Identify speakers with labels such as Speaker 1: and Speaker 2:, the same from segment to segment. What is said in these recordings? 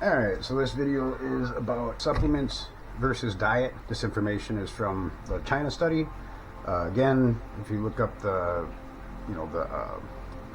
Speaker 1: Alright, so this video is about supplements versus diet. This information is from the China study. Again, if you look up the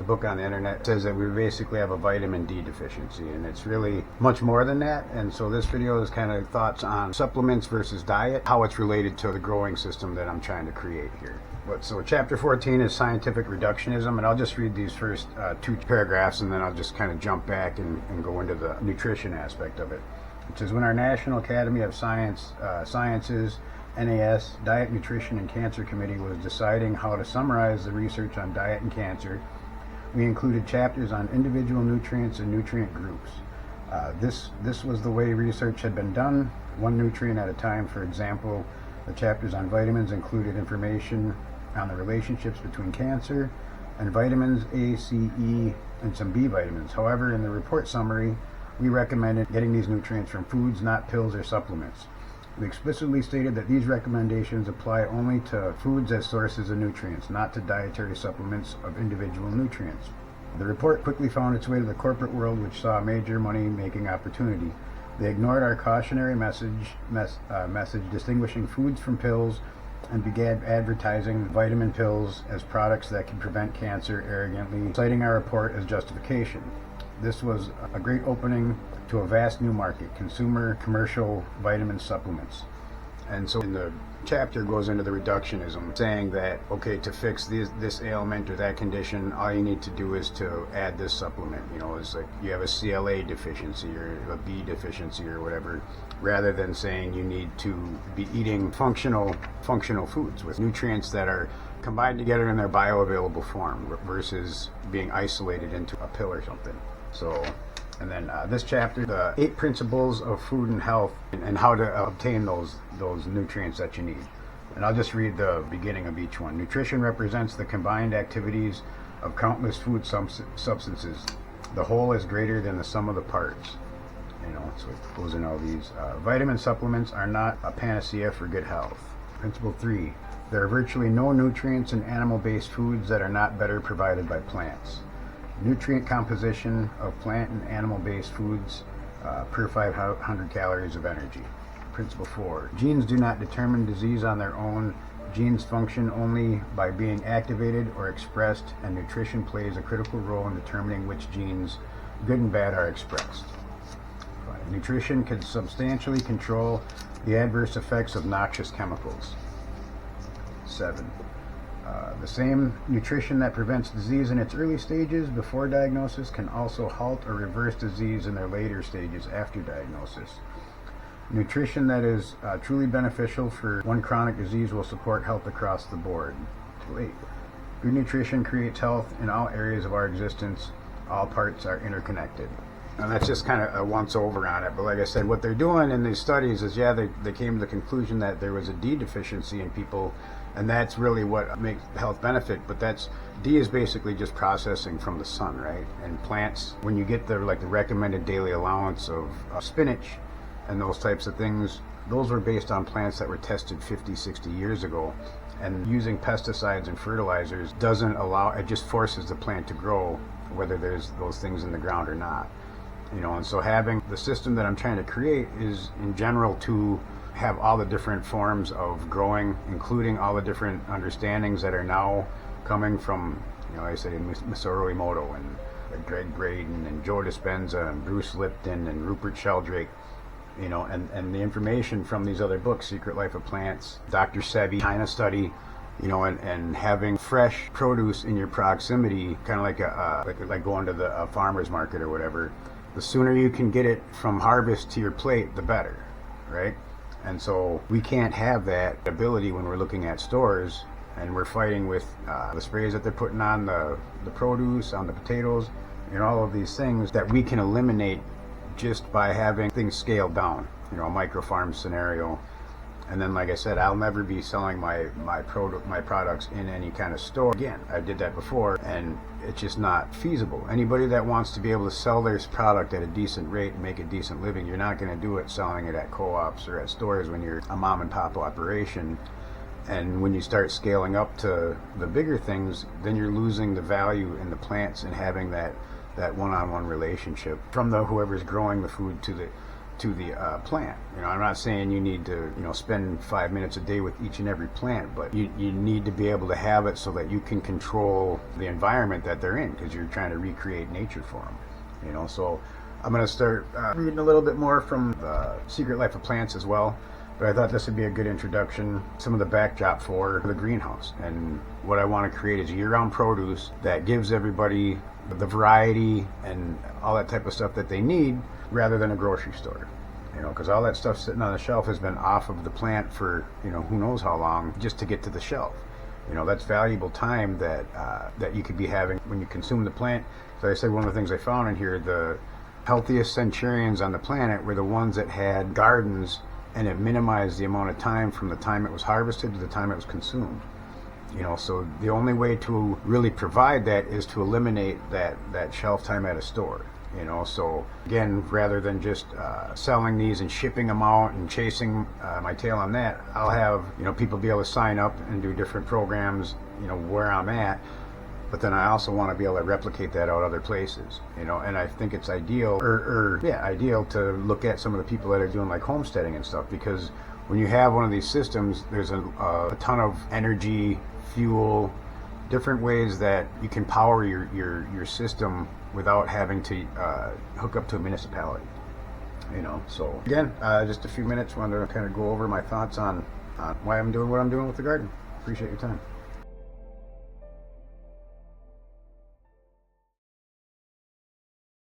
Speaker 1: book on the internet, it says that we basically have a vitamin D deficiency, and it's really much more than that. And so this video is kind of thoughts on supplements versus diet, how it's related to the growing system that I'm trying to create here. So chapter 14 is scientific reductionism, and I'll just read these first two paragraphs, and then I'll just kind of jump back and go into the nutrition aspect of it. It says, when our National Academy of Sciences, NAS, Diet, Nutrition, and Cancer Committee was deciding how to summarize the research on diet and cancer, we included chapters on individual nutrients and nutrient groups. This was the way research had been done, one nutrient at a time. For example, the chapters on vitamins included information on the relationships between cancer and vitamins A, C, E, and some B vitamins. However, in the report summary, we recommended getting these nutrients from foods, not pills or supplements. We explicitly stated that these recommendations apply only to foods as sources of nutrients, not to dietary supplements of individual nutrients. The report quickly found its way to the corporate world, which saw a major money-making opportunity. They ignored our cautionary message distinguishing foods from pills, and began advertising vitamin pills as products that can prevent cancer, arrogantly citing our report as justification. This was a great opening to a vast new market, consumer commercial vitamin supplements. And so in the chapter goes into the reductionism, saying that, okay, to fix this ailment or that condition, all you need to do is to add this supplement. You know, it's like you have a CLA deficiency or a B deficiency or whatever, rather than saying you need to be eating functional foods with nutrients that are combined together in their bioavailable form versus being isolated into a pill or something. So, and then this chapter, the 8 principles of food and health, and how to obtain those nutrients that you need. And I'll just read the beginning of each one. Nutrition represents the combined activities of countless food substances. The whole is greater than the sum of the parts. You know, so it goes in all these. Vitamin supplements are not a panacea for good health. Principle 3. There are virtually no nutrients in animal-based foods that are not better provided by plants. Nutrient composition of plant and animal-based foods per 500 calories of energy. Principle 4. Genes do not determine disease on their own. Genes function only by being activated or expressed, and nutrition plays a critical role in determining which genes, good and bad, are expressed. 5. Nutrition can substantially control the adverse effects of noxious chemicals. 7. The same nutrition that prevents disease in its early stages before diagnosis can also halt or reverse disease in their later stages after diagnosis. Nutrition that is truly beneficial for one chronic disease will support health across the board. 8. Good nutrition creates health in all areas of our existence. All parts are interconnected. And that's just kind of a once over on it. But like I said, what they're doing in these studies is, they came to the conclusion that there was a D deficiency in people, and that's really what makes health benefit. But D is basically just processing from the sun, right? And plants, when you get the recommended daily allowance of spinach and those types of things, those were based on plants that were tested 50, 60 years ago. And using pesticides and fertilizers doesn't allow, it just forces the plant to grow, whether there's those things in the ground or not. You know, and so having the system that I'm trying to create is in general to have all the different forms of growing, including all the different understandings that are now coming from, I say Masaru Emoto and Greg Braden and Joe Dispenza and Bruce Lipton and Rupert Sheldrake, and the information from these other books, Secret Life of Plants, Dr. Sebi, China study, and having fresh produce in your proximity, kind of like going to the farmer's market or whatever. The sooner you can get it from harvest to your plate, the better, right? And so we can't have that ability when we're looking at stores and we're fighting with the sprays that they're putting on the produce, on the potatoes, and all of these things that we can eliminate just by having things scaled down, a micro farm scenario. And then, like I said, I'll never be selling my products in any kind of store again. I did that before, and it's just not feasible. Anybody that wants to be able to sell their product at a decent rate and make a decent living, you're not going to do it selling it at co-ops or at stores when you're a mom and pop operation. And when you start scaling up to the bigger things, then you're losing the value in the plants and having that that one-on-one relationship from the whoever's growing the food to the plant. You know, I'm not saying you need to, you know, spend 5 minutes a day with each and every plant, but you need to be able to have it so that you can control the environment that they're in, because you're trying to recreate nature for them. You know, so I'm going to start reading a little bit more from the Secret Life of Plants as well. But I thought this would be a good introduction, some of the backdrop for the greenhouse. And what I want to create is year-round produce that gives everybody the variety and all that type of stuff that they need, rather than a grocery store. You know, because all that stuff sitting on the shelf has been off of the plant for, you know, who knows how long, just to get to the shelf. You know, that's valuable time that that you could be having when you consume the plant. So I said, one of the things I found in here, the healthiest centurions on the planet were the ones that had gardens, and it minimized the amount of time from the time it was harvested to the time it was consumed. You know, so the only way to really provide that is to eliminate that shelf time at a store. You know, so again, rather than just selling these and shipping them out and chasing my tail on that, I'll have, you know, people be able to sign up and do different programs, you know, where I'm at. But then I also want to be able to replicate that out other places, you know, and I think it's ideal, ideal to look at some of the people that are doing like homesteading and stuff, because when you have one of these systems, there's a ton of energy, fuel, different ways that you can power your system without having to hook up to a municipality. You know, so again, just a few minutes, wanted to kind of go over my thoughts on why I'm doing what I'm doing with the garden. Appreciate your time.